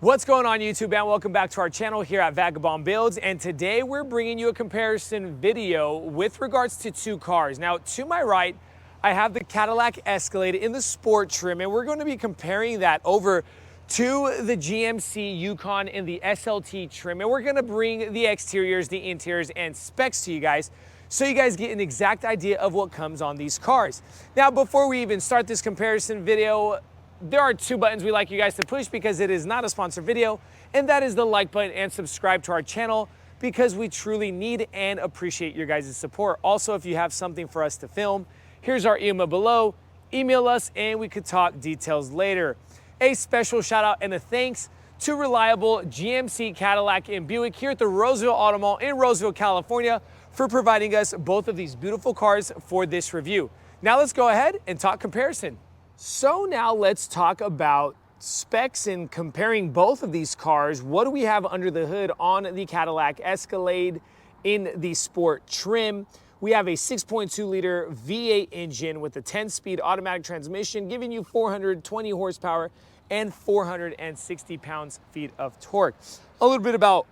What's going on YouTube, and welcome back to our channel here at Vagabond Builds. And today we're bringing you a comparison video with regards to two cars. Now to my right, I have the Cadillac Escalade in the sport trim, and we're going to be comparing that over to the GMC Yukon in the SLT trim. And we're going to bring the exteriors, the interiors, and specs to you guys, so you guys get an exact idea of what comes on these cars. Now, before we even start this comparison video, there are two buttons we like you guys to push because it is not a sponsored video, and that is the like button and subscribe to our channel because we truly need and appreciate your guys' support. Also, if you have something for us to film, here's our email below. Email us and we could talk details later. A special shout out and a thanks to reliable GMC, Cadillac, and Buick here at the Roseville Auto Mall in Roseville, California for providing us both of these beautiful cars for this review. Now let's go ahead and talk comparison. So now let's talk about specs and comparing both of these cars. What do we have under the hood on the Cadillac Escalade in the sport trim? We have a 6.2 liter V8 engine with a 10-speed automatic transmission, giving you 420 horsepower and 460 pounds-feet of torque. A little bit about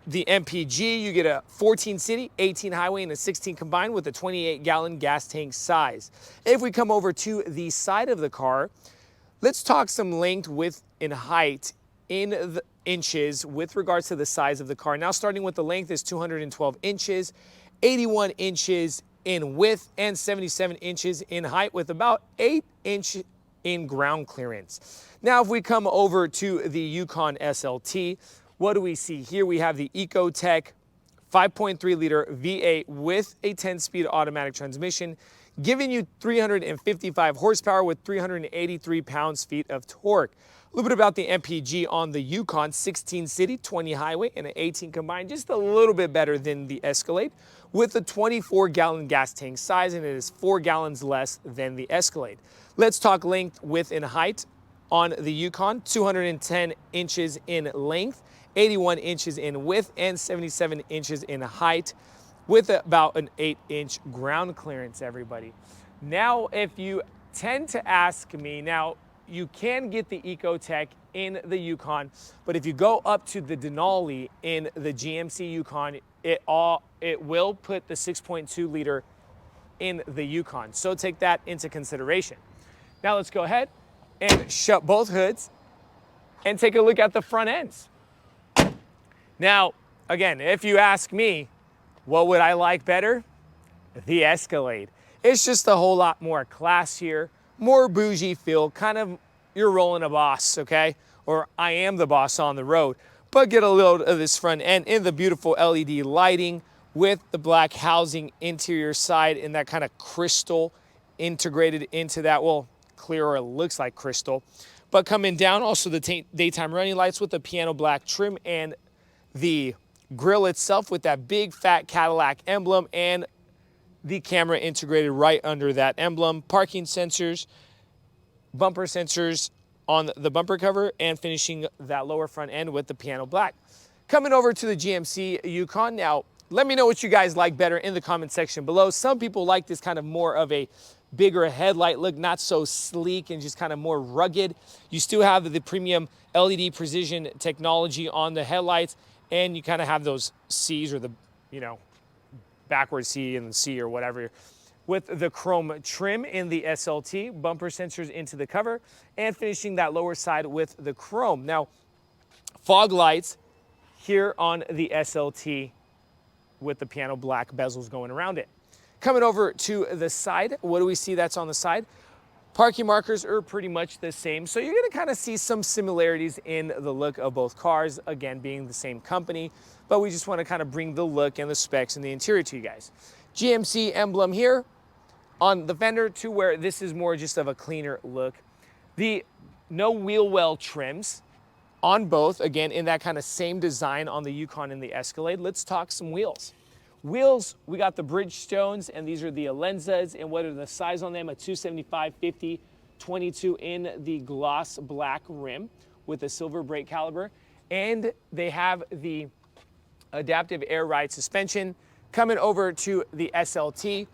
the MPG. You get a 14 city, 18 highway, and a 16 combined with a 28-gallon gas tank size. If we come over to the side of the car, let's talk some length, width, and height in the inches with regards to the size of the car. Now, starting with the length is 212 inches, 81 inches in width, and 77 inches in height with about 8 inches in ground clearance. Now, if we come over to the Yukon SLT, what do we see here? We have the Ecotec 5.3 liter V8 with a 10-speed automatic transmission, giving you 355 horsepower with 383 pounds-feet of torque. A little bit about the MPG on the Yukon: 16 city, 20 highway, and an 18 combined, just a little bit better than the Escalade, with a 24-gallon gas tank size, and it is 4 gallons less than the Escalade. Let's talk length, width, and height on the Yukon: 210 inches in length, 81 inches in width, and 77 inches in height with about an 8-inch ground clearance, everybody. Now, if you tend to ask me, now you can get the Ecotec in the Yukon, but if you go up to the Denali in the GMC Yukon, it will put the 6.2 liter in the Yukon. So take that into consideration. Now let's go ahead and shut both hoods and take a look at the front ends. Now, again, if you ask me, what would I like better? The Escalade. It's just a whole lot more classier, more bougie feel, kind of you're rolling a boss, okay? Or I am the boss on the road. But get a load of this front end in the beautiful LED lighting with the black housing interior side and that kind of crystal integrated into that, well, clear, or it looks like crystal. But coming down, also the daytime running lights with the piano black trim, and the grille itself with that big fat Cadillac emblem and the camera integrated right under that emblem. Parking sensors, bumper sensors on the bumper cover, and finishing that lower front end with the piano black. Coming over to the GMC Yukon. Now, let me know what you guys like better in the comment section below. Some people like this kind of more of a bigger headlight look, not so sleek and just kind of more rugged. You still have the premium LED precision technology on the headlights, and you kind of have those C's, or the, backwards C and the C or whatever, with the chrome trim in the SLT, bumper sensors into the cover, and finishing that lower side with the chrome. Now, fog lights here on the SLT with the piano black bezels going around it. Coming over to the side, what do we see that's on the side? Parking markers are pretty much the same, so you're gonna kind of see some similarities in the look of both cars, again, being the same company, but we just wanna kind of bring the look and the specs and the interior to you guys. GMC emblem here on the fender, to where this is more just of a cleaner look. The no wheel well trims on both, again, in that kind of same design on the Yukon and the Escalade. Let's talk some wheels. Wheels, we got the Bridgestones, and these are the Alenzas, and what are the size on them? A 275/50 22 in the gloss black rim with a silver brake caliber, and they have the adaptive air ride suspension. Coming over to the SLT,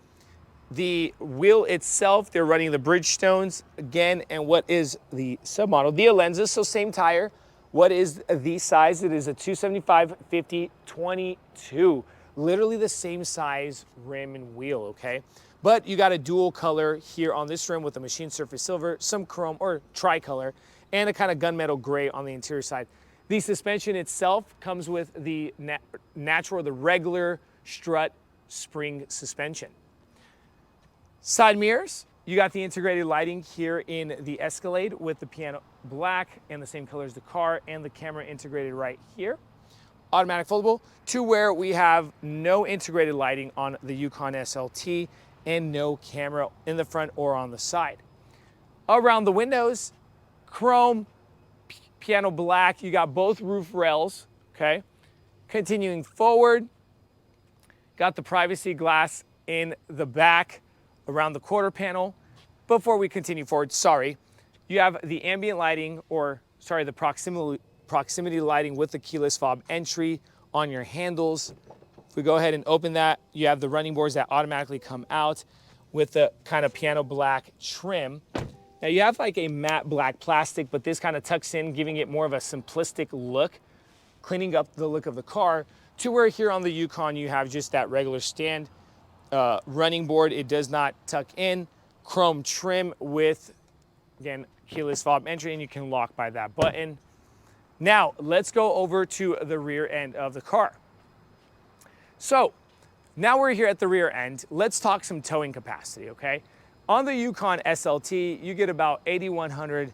The wheel itself, they're running the Bridgestones again, and what is the submodel? The Alenza, so same tire What is the size? It is a 275/50/22. Literally the same size rim and wheel, okay? But you got a dual color here on this rim with a machine surface silver, some chrome or tricolor, and a kind of gunmetal gray on the interior side. The suspension itself comes with the natural, the regular strut spring suspension. Side mirrors, you got the integrated lighting here in the Escalade with the piano black and the same color as the car, and the camera integrated right here. Automatic foldable, to where we have no integrated lighting on the Yukon SLT and no camera in the front or on the side. Around the windows, chrome, piano black, you got both roof rails, okay? Continuing forward, got the privacy glass in the back around the quarter panel. Before we continue forward, you have the ambient lighting, the proximity lighting with the keyless fob entry on your handles. If we go ahead and open that, you have the running boards that automatically come out with the kind of piano black trim. Now you have like a matte black plastic, but this kind of tucks in, giving it more of a simplistic look, cleaning up the look of the car, to where here on the Yukon you have just that regular stand running board. It does not tuck in. Chrome trim with, again, keyless fob entry, and you can lock by that button. Now, let's go over to the rear end of the car. So, now we're here at the rear end. Let's talk some towing capacity, okay? On the Yukon SLT, you get about 8,100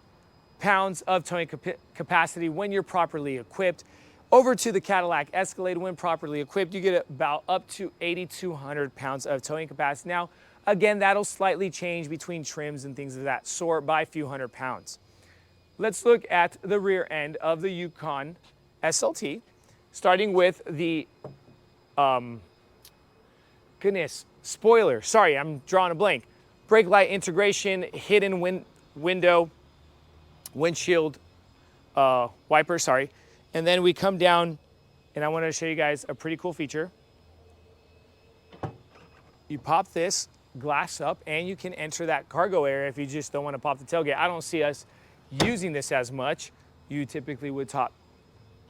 pounds of towing capacity when you're properly equipped. Over to the Cadillac Escalade, when properly equipped, you get about up to 8,200 pounds of towing capacity. Now, again, that'll slightly change between trims and things of that sort by a few hundred pounds. Let's look at the rear end of the Yukon SLT, starting with the, spoiler. Sorry, I'm drawing a blank. Brake light integration, hidden window, windshield wiper, And then we come down, and I want to show you guys a pretty cool feature. You pop this glass up, and you can enter that cargo area if you just don't want to pop the tailgate. I don't see us using this as much. You typically would pop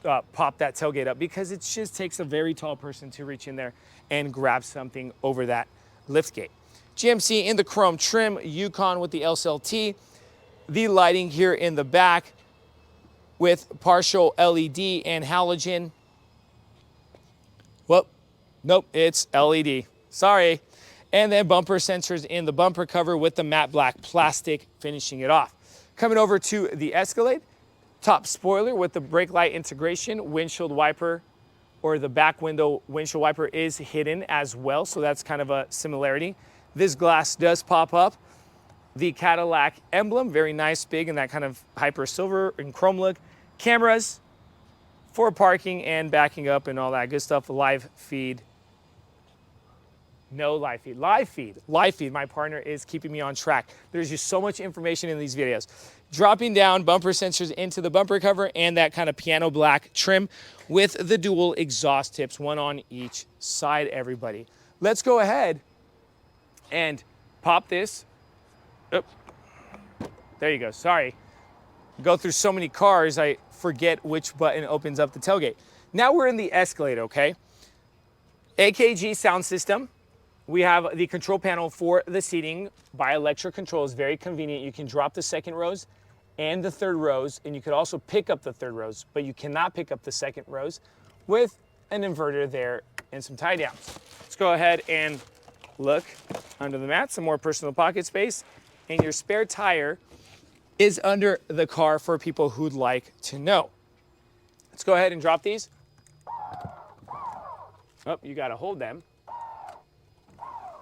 that tailgate up because it just takes a very tall person to reach in there and grab something over that lift gate. GMC in the chrome trim, Yukon with the SLT. The lighting here in the back with partial LED and halogen. Well, nope, it's LED. Sorry. And then bumper sensors in the bumper cover with the matte black plastic finishing it off. Coming over to the Escalade, top spoiler with the brake light integration, windshield wiper, or the back window windshield wiper is hidden as well, so that's kind of a similarity. This glass does pop up. The Cadillac emblem, very nice, big, and that kind of hyper silver and chrome look. Cameras for parking and backing up and all that good stuff. Live feed. No live feed. Live feed. Live feed. My partner is keeping me on track. There's just so much information in these videos. Dropping down bumper sensors into the bumper cover and that kind of piano black trim with the dual exhaust tips, one on each side, everybody. Let's go ahead and pop this. Oh, there you go. Sorry. Go through so many cars, I forget which button opens up the tailgate. Now we're in the Escalade, okay? AKG sound system. We have the control panel for the seating by electric controls. Very convenient. You can drop the second rows and the third rows, and you could also pick up the third rows, but you cannot pick up the second rows with an inverter there and some tie downs. Let's go ahead and look under the mat, some more personal pocket space, and your spare tire is under the car for people who'd like to know. Let's go ahead and drop these. Oh, you gotta hold them.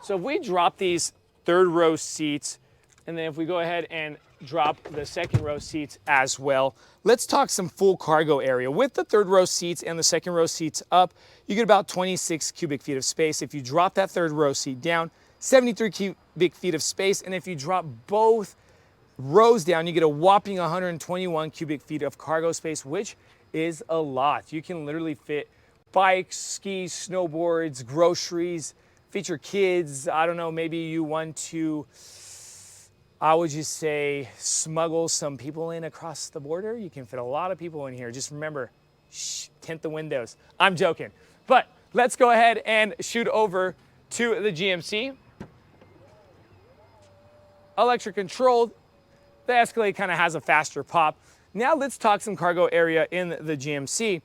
So if we drop these third row seats, and then if we go ahead and drop the second row seats as well, let's talk some full cargo area. With the third row seats and the second row seats up, you get about 26 cubic feet of space. If you drop that third row seat down, 73 cubic feet of space. And if you drop both rows down, you get a whopping 121 cubic feet of cargo space, which is a lot. You can literally fit bikes, skis, snowboards, groceries, feature kids. I don't know, maybe you want to I would just say smuggle some people in across the border. You can fit a lot of people in here. Just remember, shh, tint the windows. I'm joking. But let's go ahead and shoot over to the GMC. Electric controlled. The Escalade kind of has a faster pop. Now let's talk some cargo area in the GMC.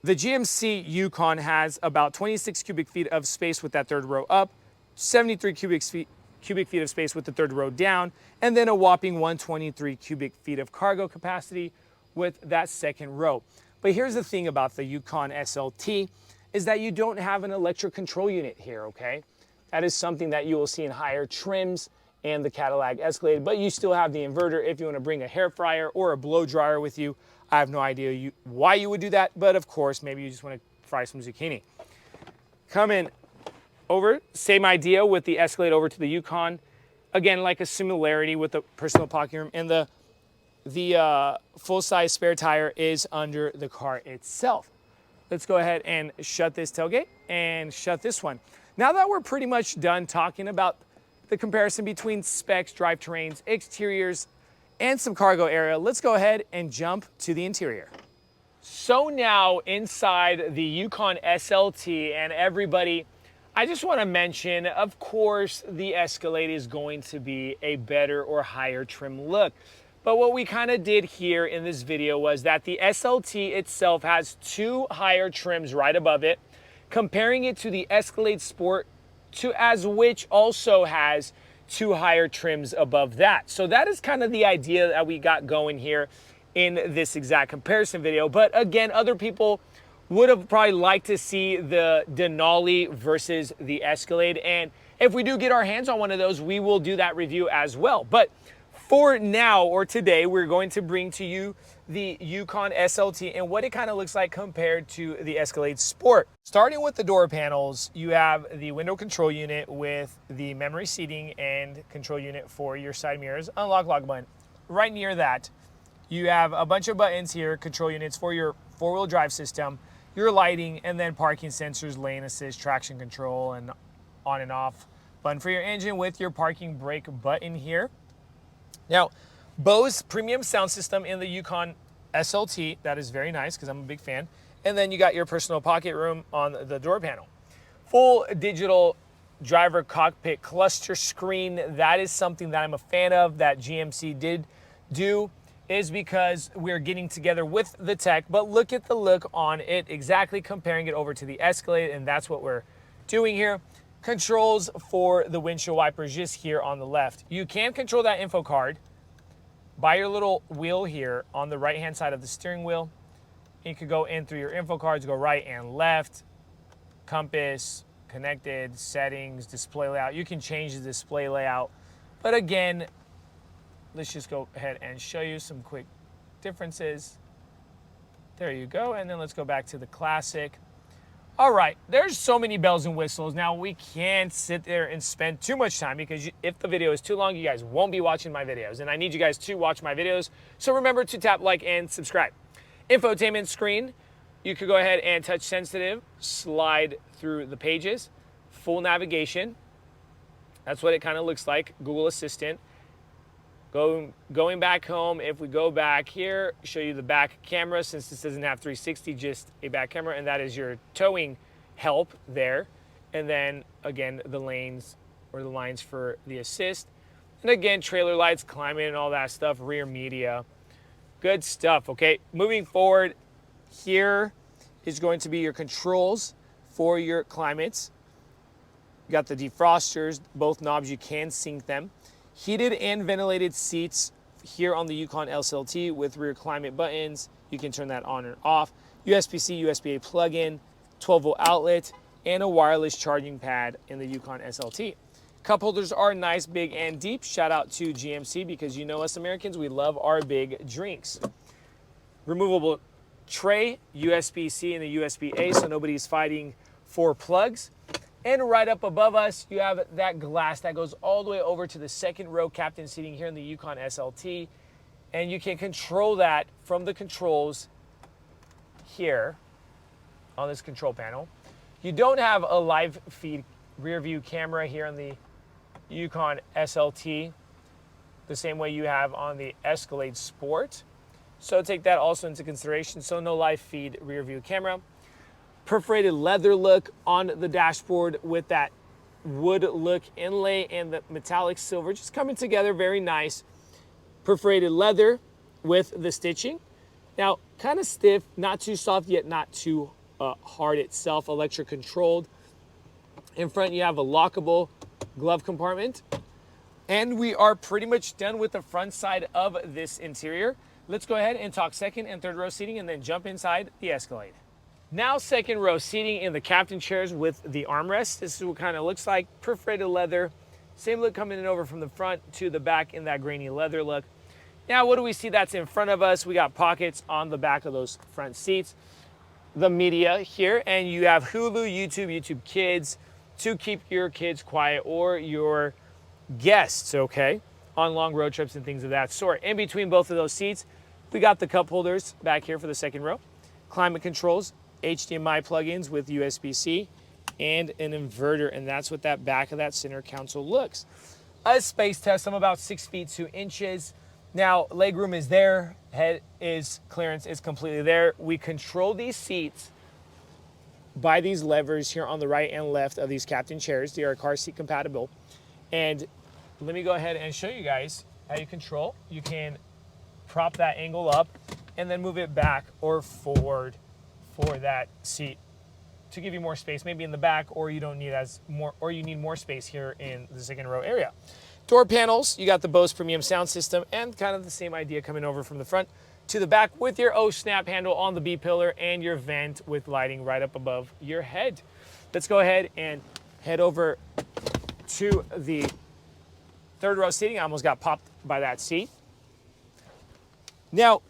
The GMC Yukon has about 26 cubic feet of space with that third row up, 73 cubic feet of space with the third row down, and then a whopping 123 cubic feet of cargo capacity with that second row. But here's the thing about the Yukon SLT is that you don't have an electric control unit here, okay? That is something that you will see in higher trims and the Cadillac Escalade, but you still have the inverter if you want to bring a hair fryer or a blow dryer with you. I have no idea why you would do that, but of course, maybe you just want to fry some zucchini. Coming over, same idea with the Escalade over to the Yukon. Again, like a similarity with the personal parking room, and the full-size spare tire is under the car itself. Let's go ahead and shut this tailgate and shut this one. Now that we're pretty much done talking about the comparison between specs, drivetrains, exteriors, and some cargo area, let's go ahead and jump to the interior. So now inside the Yukon SLT, and everybody, I just want to mention, of course, the Escalade is going to be a better or higher trim look. But what we kind of did here in this video was that the SLT itself has two higher trims right above it, comparing it to the Escalade Sport, which also has two higher trims above that. So that is kind of the idea that we got going here in this exact comparison video. But again, other people would have probably liked to see the Denali versus the Escalade. And if we do get our hands on one of those, we will do that review as well. But for now, or today, we're going to bring to you the Yukon SLT and what it kind of looks like compared to the Escalade Sport. Starting with the door panels, you have the window control unit with the memory seating and control unit for your side mirrors, unlock lock button. Right near that, you have a bunch of buttons here, control units for your four-wheel drive system, your lighting, and then parking sensors, lane assist, traction control, and on and off button for your engine with your parking brake button here. Now, Bose premium sound system in the Yukon SLT, that is very nice because I'm a big fan. And then you got your personal pocket room on the door panel. Full digital driver cockpit cluster screen, that is something that I'm a fan of, that GMC did do, is because we're getting together with the tech, but look at the look on it, exactly comparing it over to the Escalade, and that's what we're doing here. Controls for the windshield wipers just here on the left. You can control that info card by your little wheel here on the right hand side of the steering wheel. You could go in through your info cards, go right and left, compass, connected, settings, display layout. You can change the display layout. But again, let's just go ahead and show you some quick differences. There you go. And then let's go back to the classic. All right, there's so many bells and whistles. Now, we can't sit there and spend too much time because if the video is too long, you guys won't be watching my videos. And I need you guys to watch my videos. So remember to tap like and subscribe. Infotainment screen, you could go ahead and touch sensitive, slide through the pages. Full navigation, that's what it kind of looks like. Google Assistant. Going back home, if we go back here, show you the back camera, since this doesn't have 360, just a back camera, and that is your towing help there. And then again, the lanes or the lines for the assist. And again, trailer lights, climate and all that stuff, rear media. Good stuff, okay? Moving forward, here is going to be your controls for your climates. You got the defrosters, both knobs, you can sync them. Heated and ventilated seats here on the Yukon SLT with rear climate buttons. You can turn that on and off. USB-C, USB-A plug-in, 12-volt outlet, and a wireless charging pad in the Yukon SLT. Cup holders are nice, big, and deep. Shout out to GMC because you know us Americans, we love our big drinks. Removable tray, USB-C and the USB-A, so nobody's fighting for plugs. And right up above us, you have that glass that goes all the way over to the second row captain seating here in the Yukon SLT. And you can control that from the controls here on this control panel. You don't have a live feed rear view camera here on the Yukon SLT. the same way you have on the Escalade Sport. So take that also into consideration. So no live feed rear view camera. Perforated leather look on the dashboard with that wood look inlay and the metallic silver just coming together very nice. Perforated leather with the stitching. Now, kind of stiff, not too soft yet not too hard itself, electric controlled. In front you have a lockable glove compartment. And we are pretty much done with the front side of this interior. Let's go ahead and talk second and third row seating and then jump inside the Escalade. Now second row seating in the captain chairs with the armrest. This is what kind of looks like, perforated leather. Same look coming in over from the front to the back in that grainy leather look. Now what do we see that's in front of us? We got pockets on the back of those front seats. The media here, and you have Hulu, YouTube Kids to keep your kids quiet or your guests, okay, on long road trips and things of that sort. In between both of those seats, we got the cup holders back here for the second row, climate controls, HDMI plugins with USB-C, and an inverter, and that's what that back of that center console looks. A space test, I'm about 6 feet 2 inches. Now, legroom is there, clearance is completely there. We control these seats by these levers here on the right and left of these captain chairs. They are car seat compatible. And let me go ahead and show you guys how you control. You can prop that angle up and then move it back or forward for that seat to give you more space, maybe in the back, or you don't need you need more space here in the second row area. Door panels, you got the Bose premium sound system and kind of the same idea coming over from the front to the back with your O snap handle on the B pillar and your vent with lighting right up above your head. Let's go ahead and head over to the third row seating. I almost got popped by that seat. Now,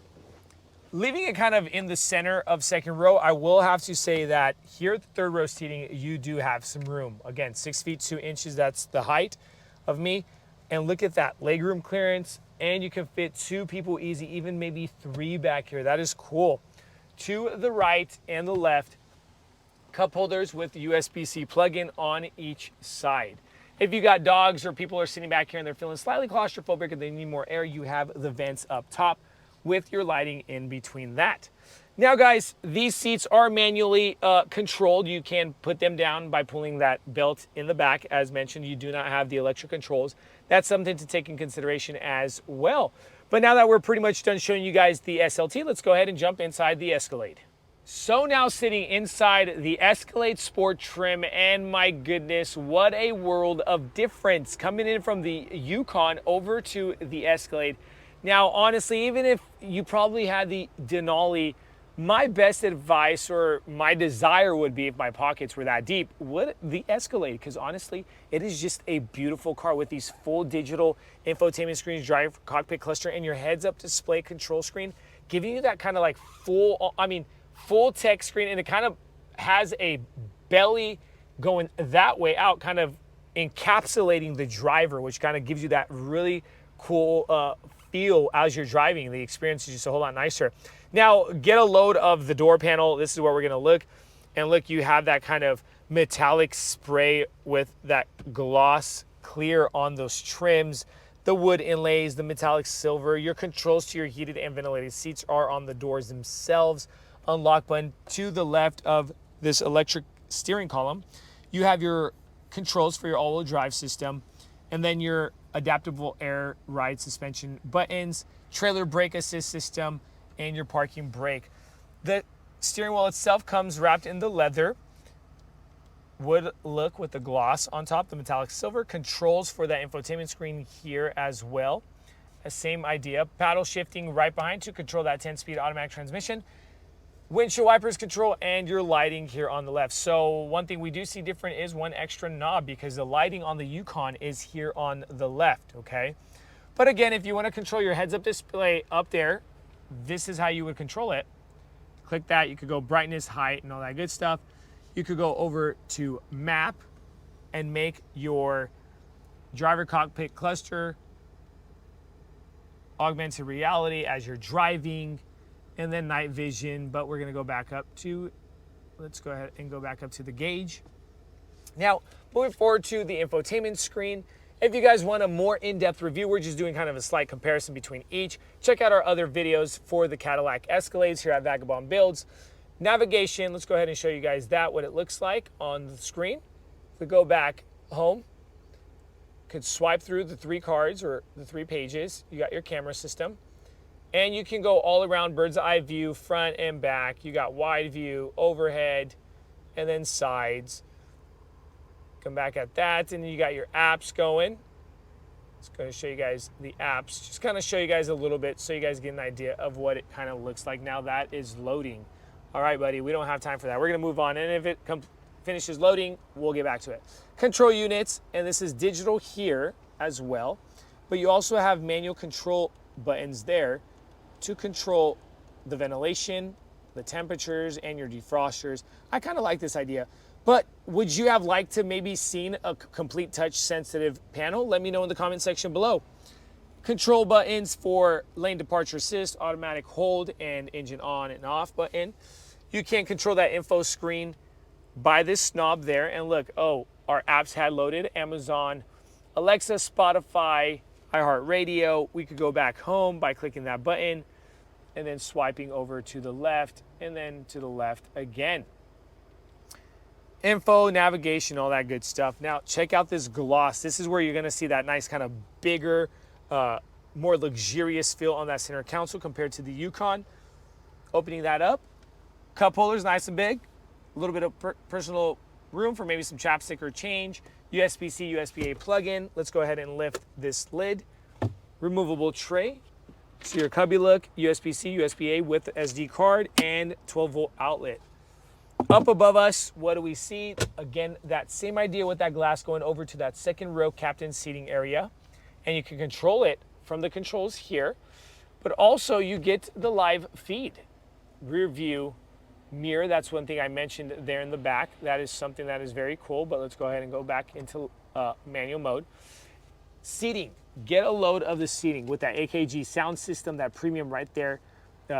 leaving it kind of in the center of second row, I will have to say that here at the third row seating, you do have some room. Again, 6 feet 2 inches, that's the height of me. And look at that, legroom clearance, and you can fit 2 people easy, even maybe 3 back here. That is cool. To the right and the left, cup holders with USB-C plug-in on each side. If you got dogs or people are sitting back here and they're feeling slightly claustrophobic and they need more air, you have the vents up top with your lighting in between that. Now guys, these seats are manually controlled. You can put them down by pulling that belt in the back. As mentioned, you do not have the electric controls. That's something to take in consideration as well. But now that we're pretty much done showing you guys the SLT, let's go ahead and jump inside the Escalade. So now sitting inside the Escalade Sport trim, and my goodness, what a world of difference coming in from the Yukon over to the Escalade. Now, honestly, even if you probably had the Denali, my best advice or my desire would be, if my pockets were that deep, would the Escalade, because honestly, it is just a beautiful car with these full digital infotainment screens, drive cockpit cluster, and your heads-up display control screen, giving you that kind of like full tech screen, and it kind of has a belly going that way out, kind of encapsulating the driver, which kind of gives you that really cool feel as you're driving. The experience is just a whole lot nicer. Now, get a load of the door panel. This is where we're gonna look. And look, you have that kind of metallic spray with that gloss clear on those trims, the wood inlays, the metallic silver. Your controls to your heated and ventilated seats are on the doors themselves. Unlock button to the left of this electric steering column. You have your controls for your all-wheel drive system, and then your adaptable air ride suspension buttons, trailer brake assist system, and your parking brake. The steering wheel itself comes wrapped in the leather wood look with the gloss on top, the metallic silver. Controls for that infotainment screen here as well. The same idea. Paddle shifting right behind to control that 10-speed automatic transmission. Windshield wipers control, and your lighting here on the left. So one thing we do see different is one extra knob, because the lighting on the Yukon is here on the left, okay? But again, if you want to control your heads-up display up there, this is how you would control it. Click that, you could go brightness, height, and all that good stuff. You could go over to map and make your driver cockpit cluster augmented reality as you're driving, and then night vision. But we're gonna go back up to, let's go ahead and go back up to the gauge. Now, moving forward to the infotainment screen, If you guys want a more in-depth review, we're just doing kind of a slight comparison between each. Check out our other videos for the Cadillac Escalades here at Vagabond Builds. Navigation, let's go ahead and show you guys that, what it looks like on the screen. If we go back home, you could swipe through the 3 cards or the 3 pages. You got your camera system. And you can go all around bird's eye view, front and back. You got wide view, overhead, and then sides. Come back at that, and you got your apps going. It's going to show you guys the apps. Just kind of show you guys a little bit so you guys get an idea of what it kind of looks like. Now that is loading. All right, buddy, we don't have time for that. We're going to move on, and if it finishes loading, we'll get back to it. Control units, and this is digital here as well, but you also have manual control buttons there to control the ventilation, the temperatures, and your defrosters. I kind of like this idea. But would you have liked to maybe seen a complete touch sensitive panel? Let me know in the comment section below. Control buttons for lane departure assist, automatic hold, and engine on and off button. You can control that info screen by this knob there. And look, oh, our apps had loaded. Amazon, Alexa, Spotify, iHeartRadio. We could go back home by clicking that button and then swiping over to the left and then to the left again. Info, navigation, all that good stuff. Now, check out this gloss. This is where you're going to see that nice kind of bigger, more luxurious feel on that center console compared to the Yukon. Opening that up. Cup holders, nice and big. A little bit of personal room for maybe some chapstick or change. USB-C, USB-A plug-in. Let's go ahead and lift this lid. Removable tray. So your cubby look, USB-C, USB-A with the SD card and 12-volt outlet. Up above us, what do we see? Again, that same idea with that glass going over to that second row captain seating area. And you can control it from the controls here. But also you get the live feed. Rear view mirror, that's one thing I mentioned there in the back. That is something that is very cool, but let's go ahead and go back into manual mode. Seating, get a load of the seating with that AKG sound system, that premium right there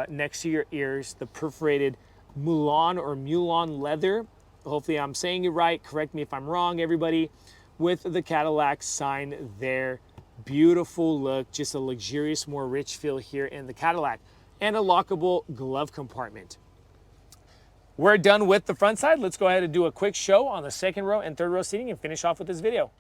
next to your ears, the perforated Mulan leather. Hopefully I'm saying it right. Correct me if I'm wrong, everybody. With the Cadillac sign there. Beautiful look, just a luxurious, more rich feel here in the Cadillac. And a lockable glove compartment. We're done with the front side. Let's go ahead and do a quick show on the second row and third row seating and finish off with this video.